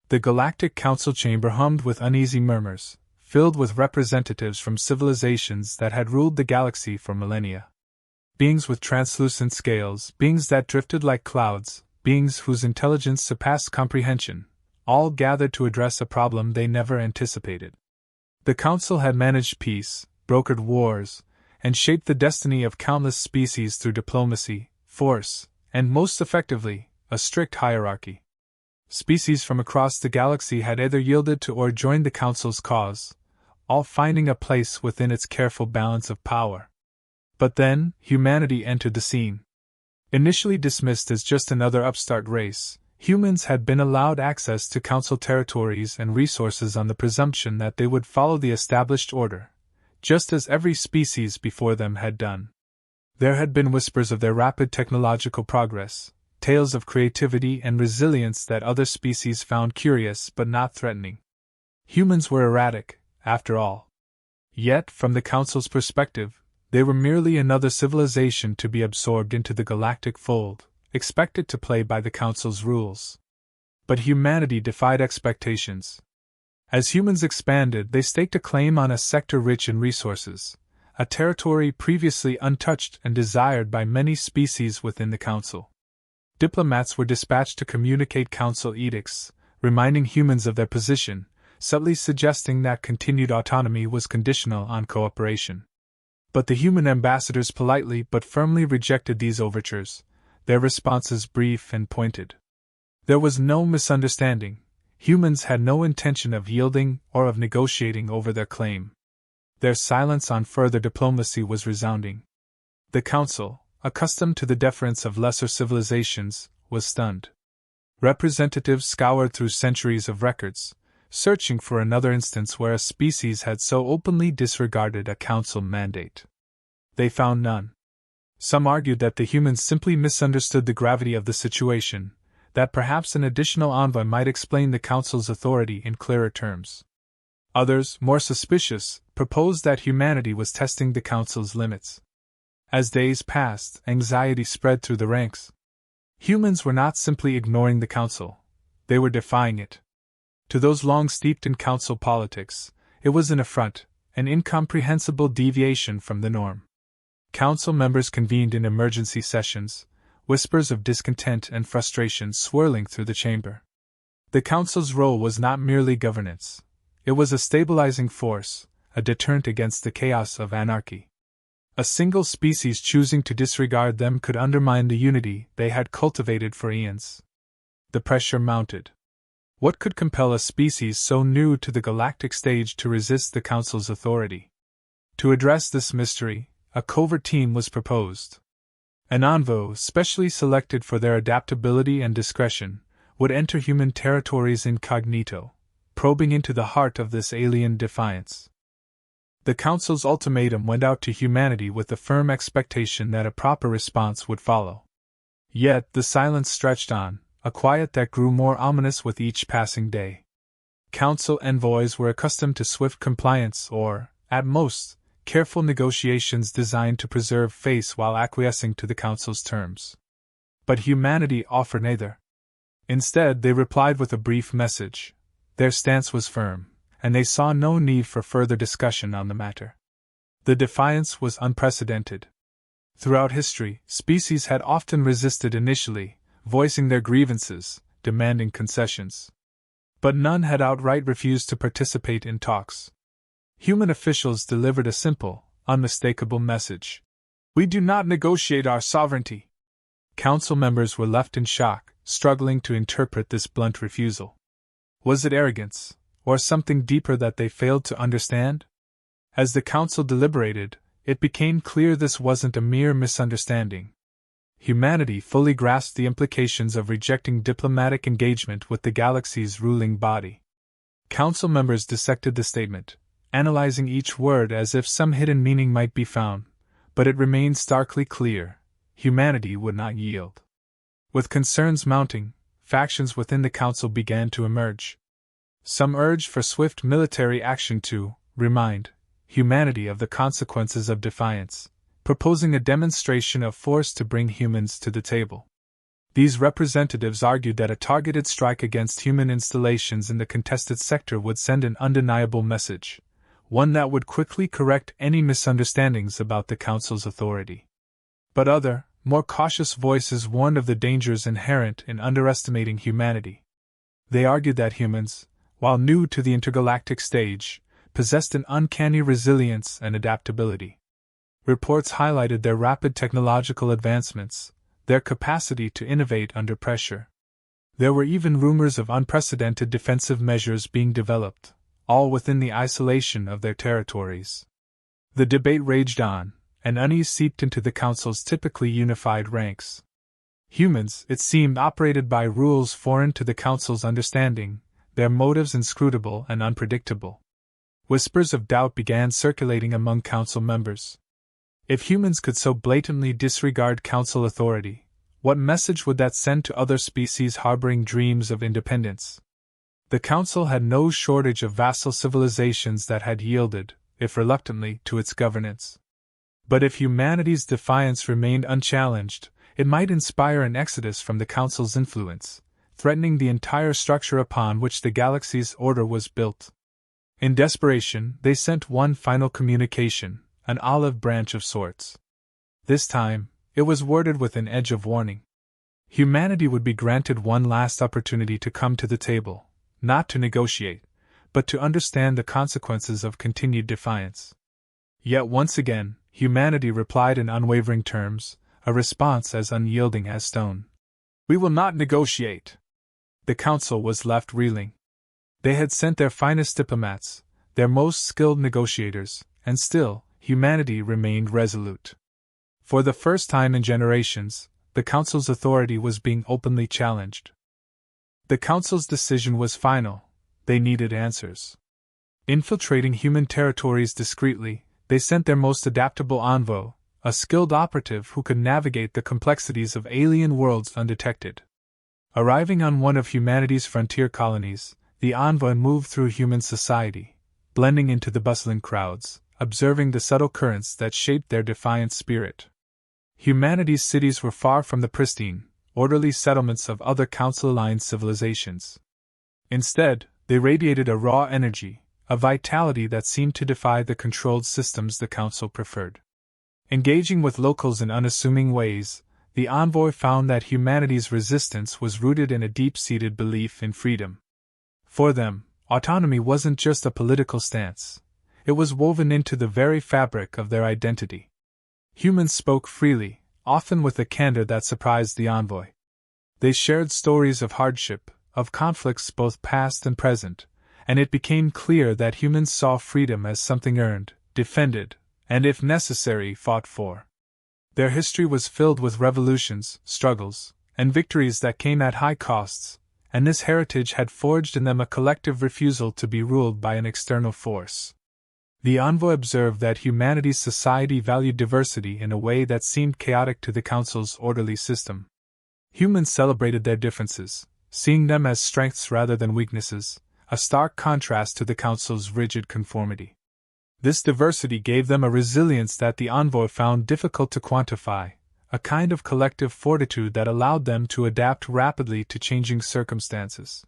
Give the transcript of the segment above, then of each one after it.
The Galactic Council chamber hummed with uneasy murmurs, filled with representatives from civilizations that had ruled the galaxy for millennia. Beings with translucent scales, beings that drifted like clouds, beings whose intelligence surpassed comprehension, all gathered to address a problem they never anticipated. The Council had managed peace, brokered wars, and shaped the destiny of countless species through diplomacy, force, and most effectively, a strict hierarchy. Species from across the galaxy had either yielded to or joined the Council's cause, all finding a place within its careful balance of power. But then, humanity entered the scene. Initially dismissed as just another upstart race, humans had been allowed access to Council territories and resources on the presumption that they would follow the established order, just as every species before them had done. There had been whispers of their rapid technological progress, tales of creativity and resilience that other species found curious but not threatening. Humans were erratic, after all. Yet, from the Council's perspective, they were merely another civilization to be absorbed into the galactic fold, expected to play by the Council's rules. But humanity defied expectations. As humans expanded, they staked a claim on a sector rich in resources, a territory previously untouched and desired by many species within the Council. Diplomats were dispatched to communicate Council edicts, reminding humans of their position, subtly suggesting that continued autonomy was conditional on cooperation. But the human ambassadors politely but firmly rejected these overtures, their responses brief and pointed. There was no misunderstanding. Humans had no intention of yielding or of negotiating over their claim. Their silence on further diplomacy was resounding. The Council, accustomed to the deference of lesser civilizations, was stunned. Representatives scoured through centuries of records, searching for another instance where a species had so openly disregarded a Council mandate. They found none. Some argued that the humans simply misunderstood the gravity of the situation, that perhaps an additional envoy might explain the Council's authority in clearer terms. Others, more suspicious, proposed that humanity was testing the Council's limits. As days passed, anxiety spread through the ranks. Humans were not simply ignoring the Council, they were defying it. To those long steeped in Council politics, it was an affront, an incomprehensible deviation from the norm. Council members convened in emergency sessions, whispers of discontent and frustration swirling through the chamber. The Council's role was not merely governance. It was a stabilizing force, a deterrent against the chaos of anarchy. A single species choosing to disregard them could undermine the unity they had cultivated for eons. The pressure mounted. What could compel a species so new to the galactic stage to resist the Council's authority? To address this mystery, a covert team was proposed. An envoy, specially selected for their adaptability and discretion, would enter human territories incognito, probing into the heart of this alien defiance. The Council's ultimatum went out to humanity with the firm expectation that a proper response would follow. Yet the silence stretched on, a quiet that grew more ominous with each passing day. Council envoys were accustomed to swift compliance or, at most, careful negotiations designed to preserve face while acquiescing to the Council's terms. But humanity offered neither. Instead, they replied with a brief message. Their stance was firm, and they saw no need for further discussion on the matter. The defiance was unprecedented. Throughout history, species had often resisted initially, voicing their grievances, demanding concessions. But none had outright refused to participate in talks. Human officials delivered a simple, unmistakable message. We do not negotiate our sovereignty. Council members were left in shock, struggling to interpret this blunt refusal. Was it arrogance, or something deeper that they failed to understand? As the Council deliberated, it became clear this wasn't a mere misunderstanding. Humanity fully grasped the implications of rejecting diplomatic engagement with the galaxy's ruling body. Council members dissected the statement, analyzing each word as if some hidden meaning might be found, but it remained starkly clear: humanity would not yield. With concerns mounting, factions within the Council began to emerge. Some urged for swift military action to remind humanity of the consequences of defiance, proposing a demonstration of force to bring humans to the table. These representatives argued that a targeted strike against human installations in the contested sector would send an undeniable message, one that would quickly correct any misunderstandings about the Council's authority. But other, more cautious voices warned of the dangers inherent in underestimating humanity. They argued that humans, while new to the intergalactic stage, possessed an uncanny resilience and adaptability. Reports highlighted their rapid technological advancements, their capacity to innovate under pressure. There were even rumors of unprecedented defensive measures being developed, all within the isolation of their territories. The debate raged on, and unease seeped into the Council's typically unified ranks. Humans, it seemed, operated by rules foreign to the Council's understanding, their motives inscrutable and unpredictable. Whispers of doubt began circulating among Council members. If humans could so blatantly disregard Council authority, what message would that send to other species harboring dreams of independence? The Council had no shortage of vassal civilizations that had yielded, if reluctantly, to its governance. But if humanity's defiance remained unchallenged, it might inspire an exodus from the Council's influence, threatening the entire structure upon which the galaxy's order was built. In desperation, they sent one final communication, an olive branch of sorts. This time, it was worded with an edge of warning. Humanity would be granted one last opportunity to come to the table, not to negotiate, but to understand the consequences of continued defiance. Yet once again, humanity replied in unwavering terms, a response as unyielding as stone. "We will not negotiate." The Council was left reeling. They had sent their finest diplomats, their most skilled negotiators, and still, humanity remained resolute. For the first time in generations, the Council's authority was being openly challenged. The Council's decision was final. They needed answers. Infiltrating human territories discreetly, they sent their most adaptable envoy, a skilled operative who could navigate the complexities of alien worlds undetected. Arriving on one of humanity's frontier colonies, the envoy moved through human society, blending into the bustling crowds, observing the subtle currents that shaped their defiant spirit. Humanity's cities were far from the pristine, orderly settlements of other Council-aligned civilizations. Instead, they radiated a raw energy, a vitality that seemed to defy the controlled systems the Council preferred. Engaging with locals in unassuming ways, the envoy found that humanity's resistance was rooted in a deep-seated belief in freedom. For them, autonomy wasn't just a political stance. It was woven into the very fabric of their identity. Humans spoke freely, often with a candor that surprised the envoy. They shared stories of hardship, of conflicts both past and present, and it became clear that humans saw freedom as something earned, defended, and if necessary, fought for. Their history was filled with revolutions, struggles, and victories that came at high costs, and this heritage had forged in them a collective refusal to be ruled by an external force. The envoy observed that humanity's society valued diversity in a way that seemed chaotic to the Council's orderly system. Humans celebrated their differences, seeing them as strengths rather than weaknesses, a stark contrast to the Council's rigid conformity. This diversity gave them a resilience that the envoy found difficult to quantify, a kind of collective fortitude that allowed them to adapt rapidly to changing circumstances.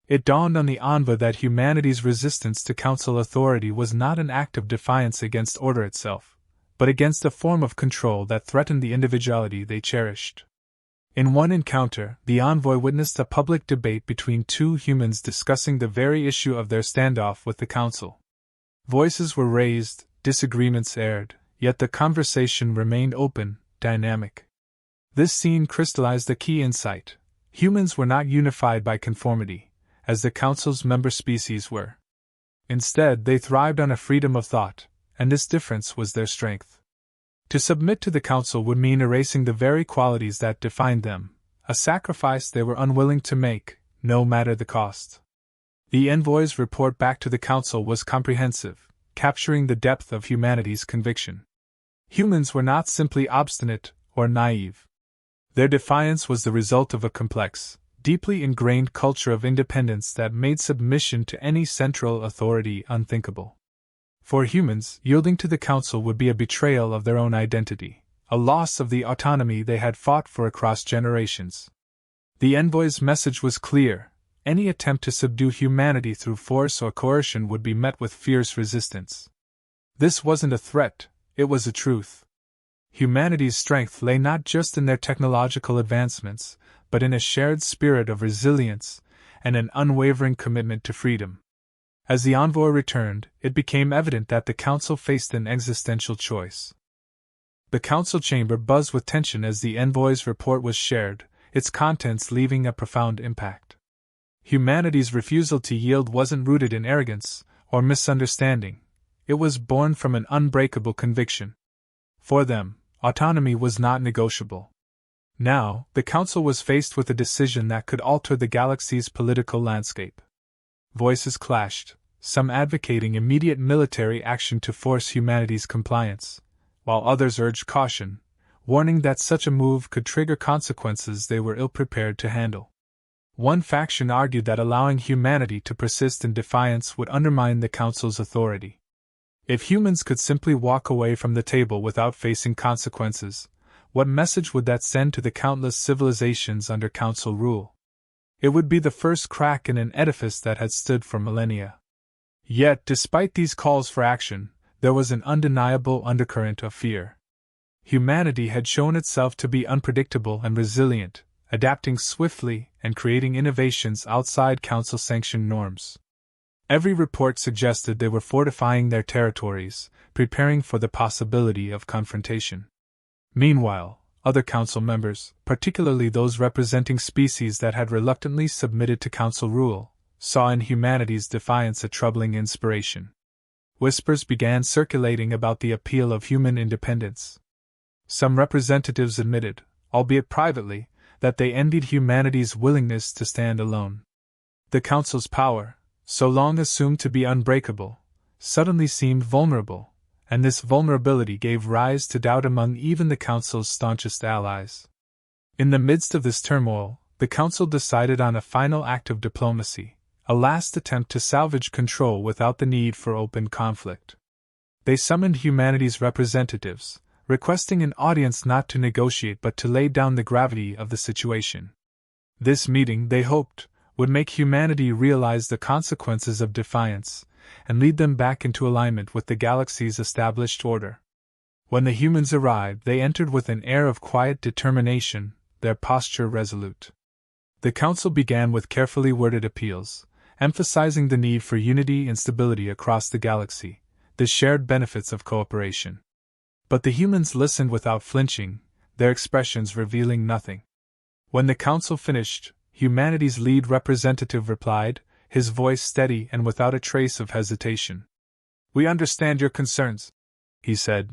It dawned on the envoy that humanity's resistance to Council authority was not an act of defiance against order itself, but against a form of control that threatened the individuality they cherished. In one encounter, the envoy witnessed a public debate between two humans discussing the very issue of their standoff with the Council. Voices were raised, disagreements aired, yet the conversation remained open, dynamic. This scene crystallized a key insight. Humans were not unified by conformity, as the Council's member species were. Instead, they thrived on a freedom of thought, and this difference was their strength. To submit to the Council would mean erasing the very qualities that defined them, a sacrifice they were unwilling to make, no matter the cost. The envoy's report back to the Council was comprehensive, capturing the depth of humanity's conviction. Humans were not simply obstinate or naive. Their defiance was the result of a complex, deeply ingrained culture of independence that made submission to any central authority unthinkable. For humans, yielding to the Council would be a betrayal of their own identity, a loss of the autonomy they had fought for across generations. The envoy's message was clear: any attempt to subdue humanity through force or coercion would be met with fierce resistance. This wasn't a threat, it was a truth. Humanity's strength lay not just in their technological advancements, but in a shared spirit of resilience and an unwavering commitment to freedom. As the envoy returned, it became evident that the council faced an existential choice. The council chamber buzzed with tension as the envoy's report was shared, its contents leaving a profound impact. Humanity's refusal to yield wasn't rooted in arrogance or misunderstanding, it was born from an unbreakable conviction. For them, autonomy was not negotiable. Now, the council was faced with a decision that could alter the galaxy's political landscape. Voices clashed, some advocating immediate military action to force humanity's compliance, while others urged caution, warning that such a move could trigger consequences they were ill-prepared to handle. One faction argued that allowing humanity to persist in defiance would undermine the council's authority. If humans could simply walk away from the table without facing consequences, what message would that send to the countless civilizations under council rule? It would be the first crack in an edifice that had stood for millennia. Yet, despite these calls for action, there was an undeniable undercurrent of fear. Humanity had shown itself to be unpredictable and resilient, adapting swiftly and creating innovations outside council-sanctioned norms. Every report suggested they were fortifying their territories, preparing for the possibility of confrontation. Meanwhile, other council members, particularly those representing species that had reluctantly submitted to council rule, saw in humanity's defiance a troubling inspiration. Whispers began circulating about the appeal of human independence. Some representatives admitted, albeit privately, that they envied humanity's willingness to stand alone. The council's power, so long assumed to be unbreakable, suddenly seemed vulnerable, and this vulnerability gave rise to doubt among even the council's staunchest allies. In the midst of this turmoil, the council decided on a final act of diplomacy, a last attempt to salvage control without the need for open conflict. They summoned humanity's representatives, requesting an audience not to negotiate but to lay down the gravity of the situation. This meeting, they hoped, would make humanity realize the consequences of defiance and lead them back into alignment with the galaxy's established order. When the humans arrived, they entered with an air of quiet determination, their posture resolute. The council began with carefully worded appeals, emphasizing the need for unity and stability across the galaxy, the shared benefits of cooperation. But the humans listened without flinching, their expressions revealing nothing. When the council finished, humanity's lead representative replied, his voice steady and without a trace of hesitation. "We understand your concerns," he said.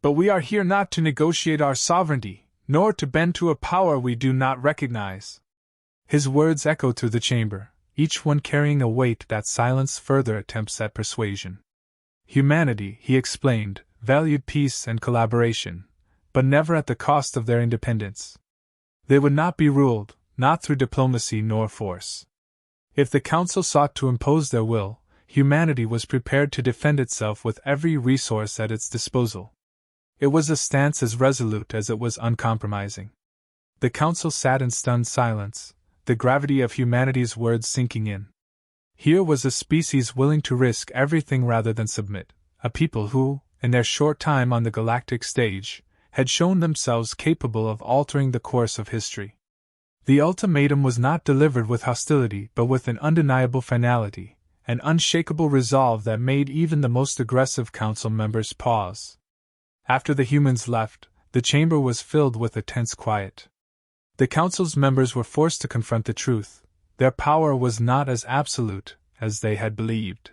"But we are here not to negotiate our sovereignty, nor to bend to a power we do not recognize." His words echoed through the chamber, each one carrying a weight that silenced further attempts at persuasion. Humanity, he explained, valued peace and collaboration, but never at the cost of their independence. They would not be ruled, not through diplomacy nor force. If the council sought to impose their will, humanity was prepared to defend itself with every resource at its disposal. It was a stance as resolute as it was uncompromising. The council sat in stunned silence, the gravity of humanity's words sinking in. Here was a species willing to risk everything rather than submit, a people who, in their short time on the galactic stage, had shown themselves capable of altering the course of history. The ultimatum was not delivered with hostility but with an undeniable finality, an unshakable resolve that made even the most aggressive council members pause. After the humans left, the chamber was filled with a tense quiet. The council's members were forced to confront the truth: their power was not as absolute as they had believed.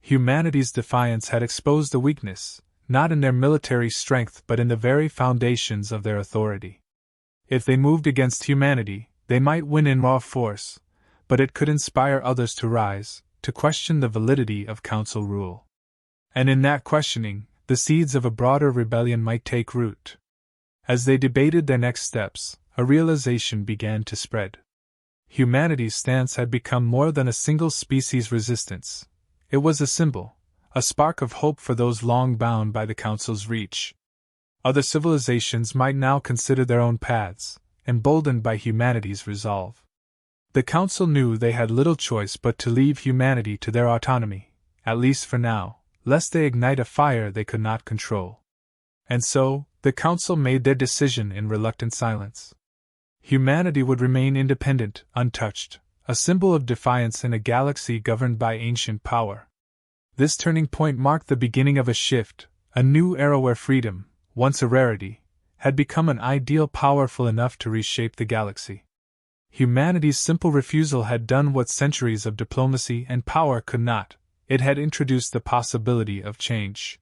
Humanity's defiance had exposed a weakness, not in their military strength but in the very foundations of their authority. If they moved against humanity, they might win in raw force, but it could inspire others to rise, to question the validity of council rule. And in that questioning, the seeds of a broader rebellion might take root. As they debated their next steps, a realization began to spread. Humanity's stance had become more than a single species' resistance. It was a symbol, a spark of hope for those long bound by the Council's reach. Other civilizations might now consider their own paths, emboldened by humanity's resolve. The Council knew they had little choice but to leave humanity to their autonomy, at least for now, lest they ignite a fire they could not control. And so, the Council made their decision in reluctant silence. Humanity would remain independent, untouched, a symbol of defiance in a galaxy governed by ancient power. This turning point marked the beginning of a shift, a new era where freedom, once a rarity, had become an ideal powerful enough to reshape the galaxy. Humanity's simple refusal had done what centuries of diplomacy and power could not. It had introduced the possibility of change.